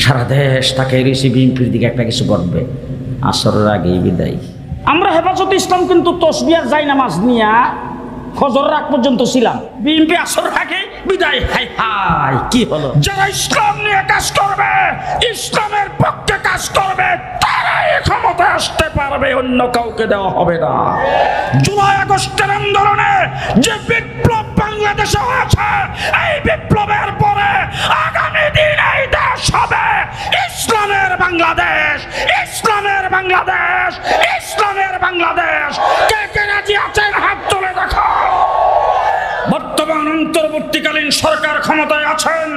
সারা দেশ তাকে ঋষি বিএনপির দিকে একটা কিছু করবে, আসরের আগেই বিদায়। আমরা হেফাজতে ইসলাম কিন্তু তসবিহার যাই নামাজ নিয়া ফজর রাত পর্যন্ত ছিলাম, বিএনপি আসর আগে বিদায়। হাই হাই কি হলো? যারা ইসলাম নিয়ে কাজ করবে, ইসলামের পক্ষে কাজ করবে, তারাই ক্ষমতায় আসতে পারবে, অন্য কাউকে দেওয়া হবে না। জুলাই আগস্টের আন্দোলনে যে বিপ্লব বাংলাদেশে হয়েছে, এই বিপ্লবের পরে আগামী দিন এই দেশ হবে ইসলামের বাংলাদেশ, ইসলামের বাংলাদেশ, ইসলামের বাংলাদেশ। কে কে রাজি আছেন হাত তুলে দেখো। বর্তমান অন্তর্বর্তীকালীন সরকার ক্ষমতায় আছেন,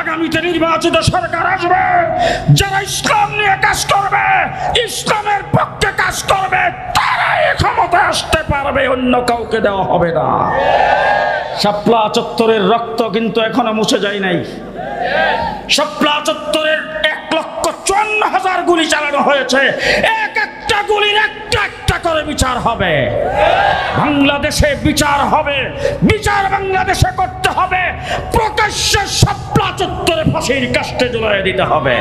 আগামীতে নির্বাচিত সরকার আসবে, যারা ইসলাম নিয়ে কাজ করবে, ইসলামের পক্ষে কাজ করবে, তারাই ক্ষমতায় আসতে পারবে, অন্য কাউকে দেওয়া হবে না। শাপলা চত্বরের রক্ত কিন্তু এখনো মুছে যায় নাই। শাপলা চত্বরের 1,54,000 গুলি চালানো হয়েছে, এক একটা গুলির একটা একটা করে বিচার হবে। বাংলাদেশে বিচার হবে, বিচার বাংলাদেশে করতে হবে, প্রকাশ্যে শাপলা চত্বরে ফাঁসির কাস্টে ঝুলিয়ে দিতে হবে।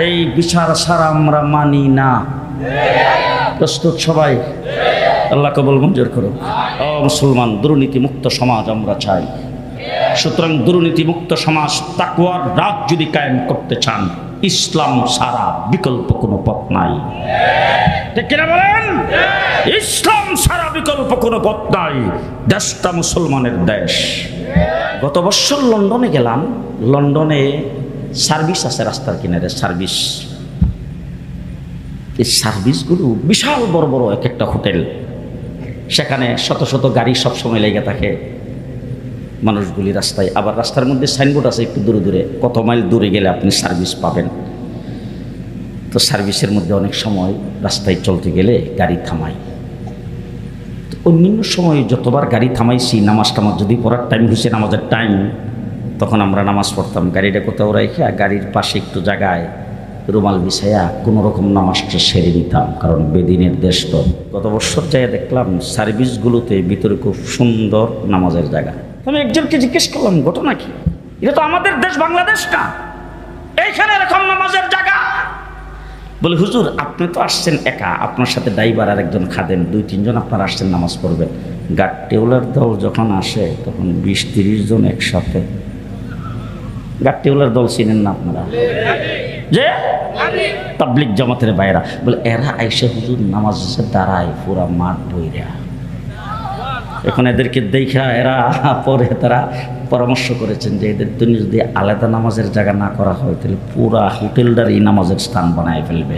এই বিচার ছাড়া আমরা মানি না। প্রস্তুত সবাই? আল্লাহ কবুল মঞ্জুর করুন। ও মুসলমান, দুর্নীতি মুক্ত সমাজ আমরা চাই। সুতরাং দুর্নীতি মুক্ত সমাজ, তাকওয়ার রাত যদি কায়েম করতে চান, ইসলাম ছাড়া বিকল্প কোনো পথ নাই। ঠিক কিনা বলেন? ইসলাম ছাড়া বিকল্প কোনো পথ নাই। দেশটা মুসলমানের দেশ। গত বছর লন্ডনে গেলাম। লন্ডনে সার্ভিস আছে, রাস্তার কিনারে সার্ভিস। এই সার্ভিসগুলো বিশাল বড় বড় এক একটা হোটেল, সেখানে শত শত গাড়ি সবসময় লেগে থাকে মানুষগুলি রাস্তায়। আবার রাস্তার মধ্যে সাইনবোর্ড আছে একটু দূরে দূরে, কত মাইল দূরে গেলে আপনি সার্ভিস পাবেন। তো সার্ভিসের মধ্যে অনেক সময় রাস্তায় চলতে গেলে গাড়ি থামাই। তো অন্যান্য সময় যতবার গাড়ি থামাইছি, নামাজ টামাজ যদি পড়ার টাইম হয়েছে, নামাজের টাইম, তখন আমরা নামাজ পড়তাম। গাড়িটা কোথাও রেখে গাড়ির পাশে একটু জায়গায় রুমাল বিছাইয়া কোনো রকম নামাজটা সেরে নিতাম, কারণ বেদিনের দেশ তো। গত বছর যাই দেখলাম সার্ভিসগুলোতে ভিতরে খুব সুন্দর নামাজের জায়গা। আমি একজনকে জিজ্ঞেস করলাম, ঘটনা কি? এটা তো আমাদের দেশ বাংলাদেশ না, এইখানে এরকম নামাজের জায়গা? বলে, হুজুর আপনি তো আসছেন একা, আপনার সাথে ড্রাইভার আর একজন খাদেম, 2-3 জন আপনারা আসছেন নামাজ পড়বেন। গাট্টিওয়ালার দল যখন আসে তখন 20-30 জন একসাথে। গাট্টিওয়ালার দল চিনেন না আপনারা? যে তাবলিগ জামাতের বাইরা, বলে এরা আইসে হুজুর নামাজ দাঁড়ায় পুরা মাঠ বইরা। এখন এদেরকে দেখা এরা পরে তারা পরামর্শ করেছেন যে এদের জন্য যদি আলাদা নামাজের জায়গা না করা হয়, তাহলে পুরা হোটেলটার এই নামাজের স্থান বানায় ফেলবে।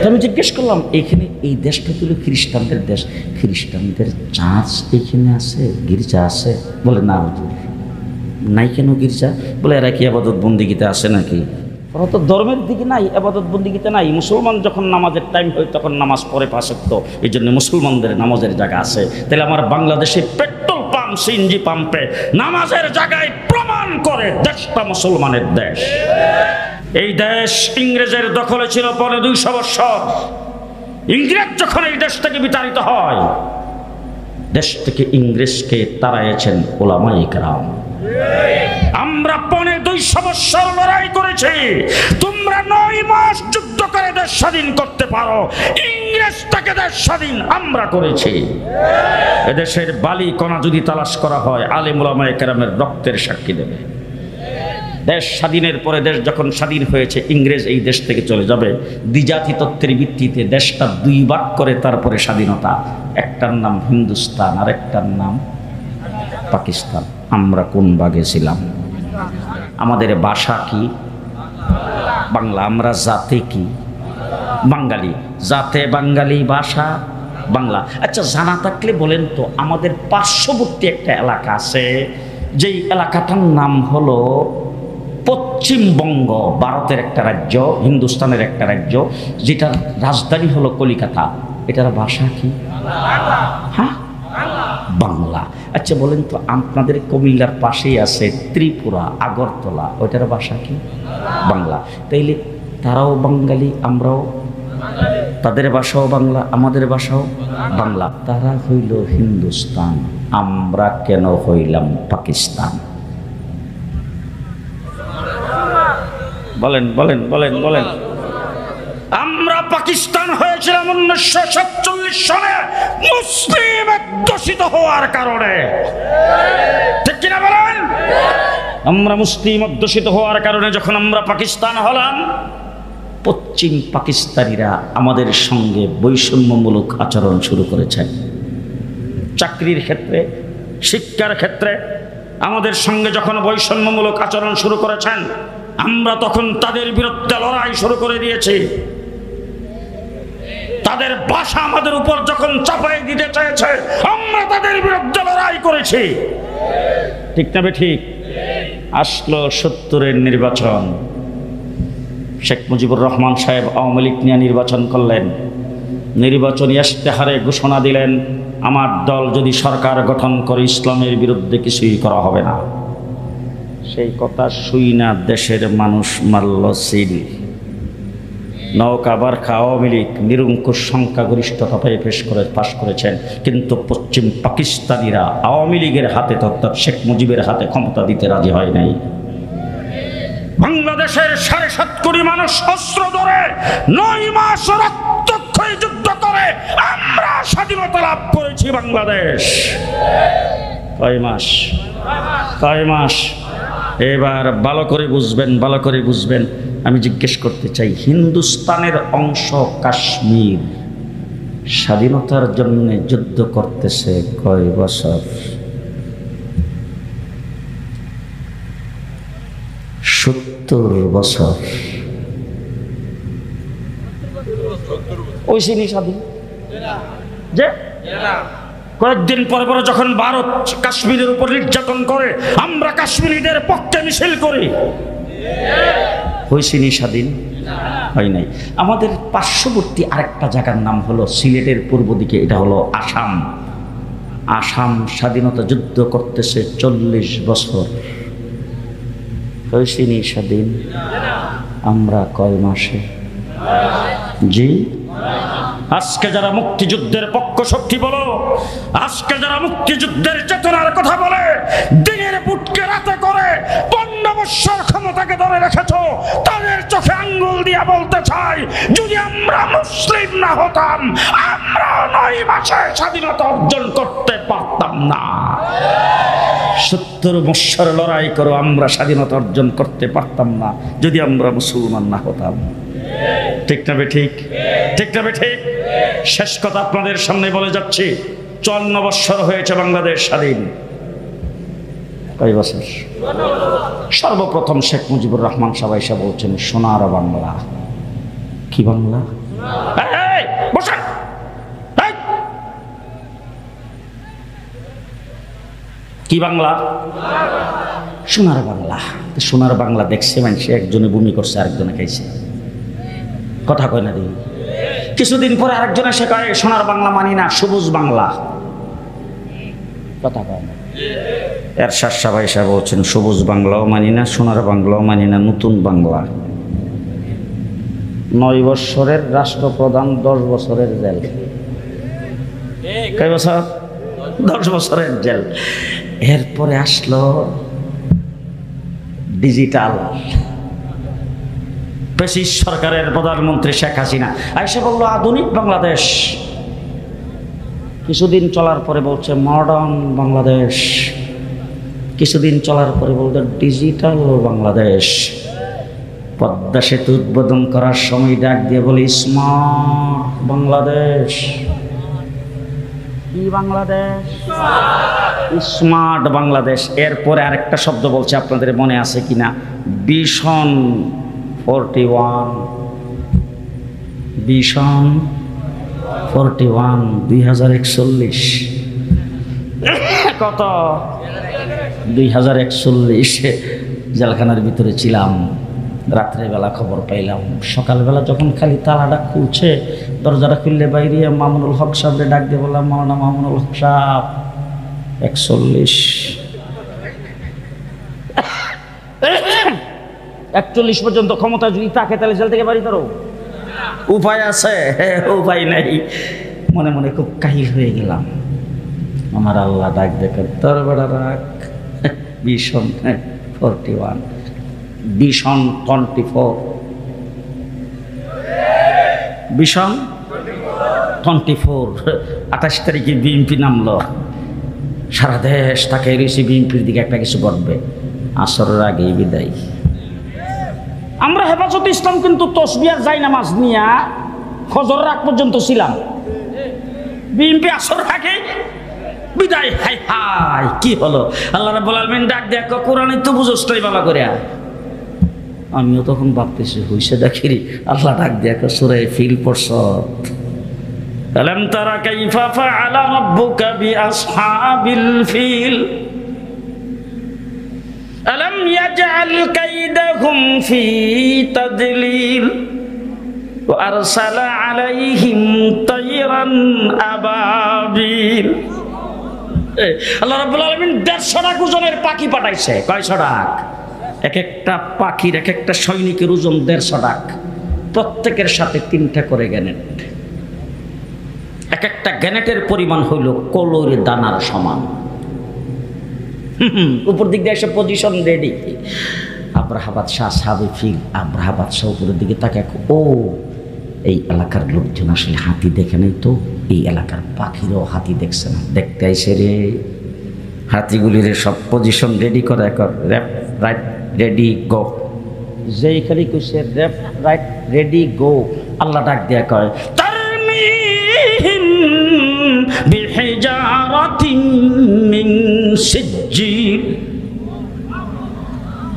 তো আমি জিজ্ঞেস করলাম, এইখানে এই দেশটা তো খ্রিস্টানদের দেশ, খ্রিস্টানদের চার্চ এইখানে আছে, গির্জা আছে? বলে না হুজুর। নাই কেন গির্জা? বলে এরা কি আবাদত বন্দিগিতে আসে নাকি? ওরা তো ধর্মের দিকে নাই, আবাদত বন্দিগিতে নাই। মুসলমান যখন নামাজের টাইম হয় তখন নামাজ পড়ে 5 ওয়াক্ত, এই জন্য মুসলমানদের নামাজের জায়গা আছে। তাহলে আমার বাংলাদেশে পেট্রোল পাম্প, সিএনজি পাম্পে নামাজের জায়গায় প্রমাণ করে দেশটা মুসলমানের দেশ। এই দেশ ইংরেজের দখলে ছিল পরে 200 বছর। ইংরেজ যখন এই দেশ থেকে বিতাড়িত হয়, দেশ থেকে ইংরেজকে তাড়াইয়েছেন উলামায়ে কেরাম। আমরা 250 বছর লড়াই করেছি। তোমরা 9 মাস যুদ্ধ করে দেশ স্বাধীন করতে পারো, ইংরেজ থেকে দেশ স্বাধীন আমরা করেছি। এদেশের বালি কণা যদি তালাশ করা হয়, আলেম উলামায়ে কেরামের রক্তের সাক্ষী দেবে। দেশ স্বাধীনের পরে, দেশ যখন স্বাধীন হয়েছে, ইংরেজ এই দেশ থেকে চলে যাবে। দ্বিজাতি তত্ত্বের ভিত্তিতে দেশটা 2 ভাগ করে তারপরে স্বাধীনতা। একটার নাম হিন্দুস্তান আর একটার নাম পাকিস্তান। আমরা কোন ভাগে ছিলাম? আমাদের ভাষা কি? বাংলা। আমরা জাতে কি? বাঙালি। জাতে বাঙালি, ভাষা বাংলা। আচ্ছা, জানা থাকলে বলেন তো, আমাদের পার্শ্ববর্তী একটা এলাকা আছে, যেই এলাকাটার নাম হলো পশ্চিমবঙ্গ, ভারতের একটা রাজ্য, হিন্দুস্তানের একটা রাজ্য, যেটার রাজধানী হলো কলিকাতা। এটার ভাষা কি? হ্যাঁ, বাংলা। আচ্ছা বলেন তো, আপনাদের কুমিল্লার পাশেই আছে ত্রিপুরা, আগরতলা, ওইটার ভাষা কি? বাংলা। তাইলে তারাও বাঙালি, আমরাও, তাদের ভাষাও বাংলা, আমাদের ভাষাও বাংলা। তারা হইল হিন্দুস্তান, আমরা কেন হইলাম পাকিস্তান? বলেন বলেন বলেন বলেন। আমরা পাকিস্তান হয়েছিলাম 1947 সনে মুসলিম অধ্যুষিত হওয়ার কারণে, ঠিক কিনা বলেন? আমরা মুসলিম অধ্যুষিত হওয়ার কারণে যখন আমরা পাকিস্তান হলাম, পশ্চিম পাকিস্তানিরা আমাদের সঙ্গে বৈষম্যমূলক আচরণ শুরু করেছেন। চাকরির ক্ষেত্রে, শিক্ষার ক্ষেত্রে আমাদের সঙ্গে যখন বৈষম্যমূলক আচরণ শুরু করেছেন, আমরা তখন তাদের বিরুদ্ধে লড়াই শুরু করে দিয়েছি। তাদের ভাষা আমাদের উপর যখন চাপাই দিতে চেয়েছে, আমরা তাদের বিরুদ্ধে লড়াই করেছি, ঠিক না ঠিক? আসলো 70-এর নির্বাচন, শেখ মুজিবুর রহমান সাহেব আওয়ামী লীগ নিয়ে নির্বাচন করলেন। নির্বাচনী ইশতেহারে ঘোষণা দিলেন, আমার দল যদি সরকার গঠন করে ইসলামের বিরুদ্ধে কিছুই করা হবে না। সেই কথা শুই না দেশের মানুষ মারল সিল। নৌকা বারখা আওয়ামী লীগ নিরঙ্কুশ সংখ্যাগরিষ্ঠতা পেয়ে পাশ করেছেন, কিন্তু পশ্চিম পাকিস্তানিরা আওয়ামী লীগের হাতে অর্থাৎ শেখ মুজিবের হাতে ক্ষমতা দিতে রাজি হয় নাই। বাংলাদেশের 7.5 কোটি মানুষ অস্ত্র ধরে 9 মাস রক্তক্ষয়ী যুদ্ধ করে আমরা স্বাধীনতা লাভ করেছি। বাংলাদেশ কয় মাস? কয় মাস? এবার ভালো করে বুঝবেন, ভালো করে বুঝবেন। আমি জিজ্ঞেস করতে চাই, হিন্দুস্তানের অংশ কাশ্মীর স্বাধীনতার জন্য যুদ্ধ করতেছে কয় বছর? 70 বছর। ওই সিনি স্বাধীন যে কয়েকদিন পরে পরে যখন ভারত কাশ্মীরের উপর নির্যাতন করে, আমরা কাশ্মীরিদের পক্ষে মিছিল করি। হয়েছিনি স্বাধীন? হয় নাই। আমাদের পার্শ্ববর্তী আরেকটা জায়গার নাম হলো সিলেটের পূর্ব দিকে, এটা হলো আসাম। আসাম স্বাধীনতা যুদ্ধ করতেছে 40 বছর। হয়েছিনি স্বাধীন? আমরা কয় মাসে? জি, আজকে যারা মুক্তিযুদ্ধের পক্ষ শক্তি বলো, আজকে যারা মুক্তিযুদ্ধের চেতনার কথা বলে, দিনের বুটকে রাতে করে 15 বৎসর ক্ষমতাকে ধরে রেখেছ, তাদের চোখে আঙ্গুল দিয়া বলতে চাই, যদি আমরা মুসলিম না হতাম, আমরা 9 মাসে স্বাধীনতা অর্জন করতে পারতাম না। 70 বৎসর লড়াই করো, আমরা স্বাধীনতা অর্জন করতে পারতাম না যদি আমরা মুসলমান না হতাম। ঠিক না ঠিক? ঠিক না ঠিক? শেষ কথা আপনাদের সামনে বলে যাচ্ছি, 54 বৎসর হয়েছে বাংলাদেশ স্বাধীন। কয় বছর? সর্বপ্রথম শেখ মুজিবুর রহমান সাহেব এসে বলছেন, সোনার বাংলা। কি বাংলা? বসেন। কি বাংলা? সোনার বাংলা। সোনার বাংলা দেখছে মানুষে, একজনে বমি করছে, আরেকজনে খাইছে। কথা কয় না দিন। কিছুদিন পরে আরেকজনে সে কয়, সোনার বাংলা মানি না, সবুজ বাংলা। কথা কয় না। এরশাদ সাহেব এসে বলছেন, সবুজ বাংলাও মানি না, সোনার বাংলাও মানি না, নতুন বাংলা। 9 বৎসরের রাষ্ট্রপ্রধান, 10 বছরের জেল। কয় বছর? 10 বছরের জেল। এরপরে আসলো ডিজিটাল। ব্রিটিশ সরকারের প্রধানমন্ত্রী শেখ হাসিনা আইসা বললো আধুনিক বাংলাদেশ। কিছুদিন চলার পরে বলছে মডার্ন বাংলাদেশ। কিছুদিন চলার পরে বলতো ডিজিটাল বাংলাদেশ। পদ্মা সেতু উদ্বোধন করার সময় ডাক দিয়ে বলে স্মার্ট বাংলাদেশ। কি বাংলাদেশ? স্মার্ট বাংলাদেশ। এরপরে আরেকটা শব্দ বলছে, আপনাদের মনে আছে কিনা? ভিশন 41। ভিশন 41 2041। কত? 2041। জেলখানার ভিতরে ছিলাম। রাত্রেবেলা খবর পাইলাম, সকালবেলা যখন খালি তালাটা খুলছে, দরজাটা খুললে বাইরে মামুনুল হক সাহেবরে ডাক দিয়ে বললাম, মাওলানা মামুনুল হক সাহেব 41। 41 পর্যন্ত ক্ষমতা যদি থাকে তাহলে জেল থেকে বাড়ি করো। উপায় আছে? উপায় নেই। মনে মনে খুব কাহিল হয়ে গেলাম। আমার আল্লাহ ডাক দেখেন, তোর বেড়া রাখ, ভিশন 41। ভিশন 24, ভিশন 24 28 তারিখে বিএনপি নামলো, সারা দেশ তাকে রয়েছে বিএনপির দিকে একটা কিছু ঘটবে, আসরের আগেই বিদায়। আমরা হেফাজতে ইসলাম কিন্তু তসবিহার যাই নামাজ নিয়া ফজর রাত পর্যন্ত ছিলাম, বিএনপি আসর আগে বিদায়। হাই হাই কি হলো, আল্লাহ রাব্বুল আলামিন ডাক দেখো কোরআনে তো বুঝছই ভালো করে। আমিও তখন ভাবতেছি হইছে দেখিরি, আল্লাহ ডাক দেখো সূরা ফিল পড়ছ, আলাম তারা কাইফা ফাআলা রাব্বুকা বিআসহাবিল ফিল আলাম ইয়াজআল কাইদাহুম ফি তাদলিল ওয়া আরসালা আলাইহিম তায়রান আবাবিল। আল্লাহ রাব্বুল আলামিন 150 লাখ ওজনের পাখি পাঠাইছে। কয়শো লাখ? এক একটা পাখির এক একটা সৈনিকের ওজন 150 লাখ, প্রত্যেকের সাথে 3টা করে গ্যানেট। এক একটা গ্যানেটের পরিমাণ হইল কলোর দানার সমান। উপর দিক দিয়ে এসে পজিশন রেডি। আব্রাহাবাদ শাহ সাহাবে ফিল, আব্রাহাবাদ শাহ উপরের দিকে তাকে, ও এই এলাকার লোকজন আসলে হাতি দেখে নাই, তো এই এলাকার পাখিরও হাতি দেখছে না, দেখতে আইসে রে। হাতিগুলির সব পজিশন রেডি করে, লেফট রাইট রেডি গো, যেই খালি কইছে লেফট রাইট রেডি গো, আল্লাহ ডাক দিয়া কয় তারমিহিম বিহিজারাতিন মিন সিজ্জিল,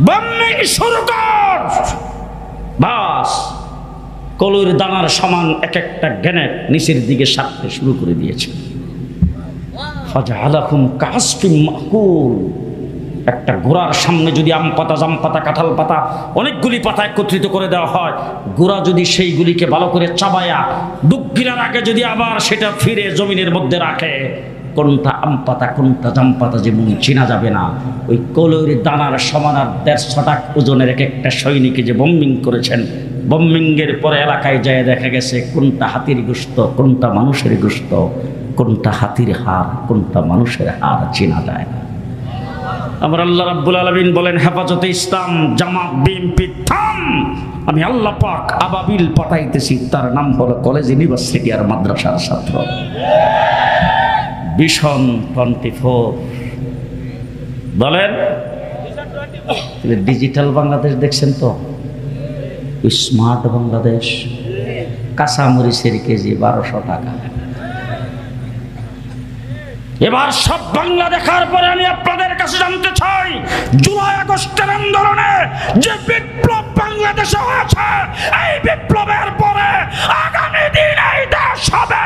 বম্মিং শুরু কর। বাস কলুর দানার সমান এক একটা গ্যানেট নিচের দিকে সারতে শুরু করে দিয়েছে। ফাজআলাকুম কাসফিন মাকুল। একটা ঘোড়ার সামনে যদি আম পাতা, জাম পাতা, কাঁঠাল পাতা, অনেকগুলি পাতা একত্রিত করে দেওয়া হয়, ঘোড়া যদি সেইগুলিকে ভালো করে চাবায়া ডুব গিরার আগে যদি আবার সেটা ফিরে জমিনের মধ্যে রাখে, কোনটা আম পাতা কোনটা জাম পাতা যেমন চেনা যাবে না। ওই কলুর দানার সমান আর 150 লাখ ওজনের এক একটা সৈনিকে যে বম্বিং করেছেন, বম্বিংয়ের পরে এলাকায় যায় দেখা গেছে কোনটা হাতির গোশত, কোনটা মানুষের গোশত, কোনটা হাতির হাড়, কোনটা মানুষের হাড় চেনা যায় না। আমার আল্লাহ রাব্বুল আলামিন বলেন, হেফাজতে ইসলাম জামাত বিএনপি থাম, আমি আল্লাহ পাক আবাবিল পাঠাইতেছি, তার নাম হলো কলেজ, ইউনিভার্সিটি আর মাদ্রাসার ছাত্র। ভিশন 24 বলেন। ডিজিটাল বাংলাদেশ দেখছেন তো, স্মার্ট বাংলাদেশ। কাঁচামরিচের কেজি 1200 টাকা। এবার সব বাংলা দেখার পরে আমি আপনাদের কাছে জানতে চাই, জুলাই আগস্টের আন্দোলনে যে বিপ্লব বাংলাদেশে হয়েছে, এই বিপ্লবের পরে আগামী দিন এই দেশ হবে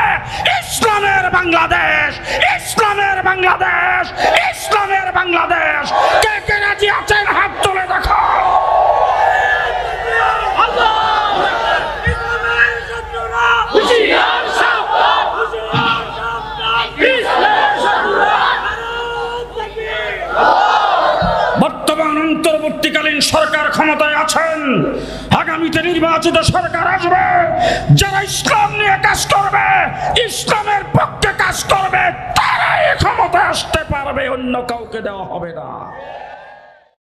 ইসলামের বাংলাদেশ, ইসলামের বাংলাদেশ, ইসলামের বাংলাদেশ। কে কে রাজি আছেন হাত তুলে দেখো। বর্তমান অন্তর্বর্তীকালীন সরকার ক্ষমতায় আছেন, আগামীতে নির্বাচিত সরকার আসবে, যারা ইসলাম নিয়ে কাজ করবে, ইসলামের পক্ষে কাজ করবে, তারাই ক্ষমতায় আসতে পারবে, অন্য কাউকে দেওয়া হবে না।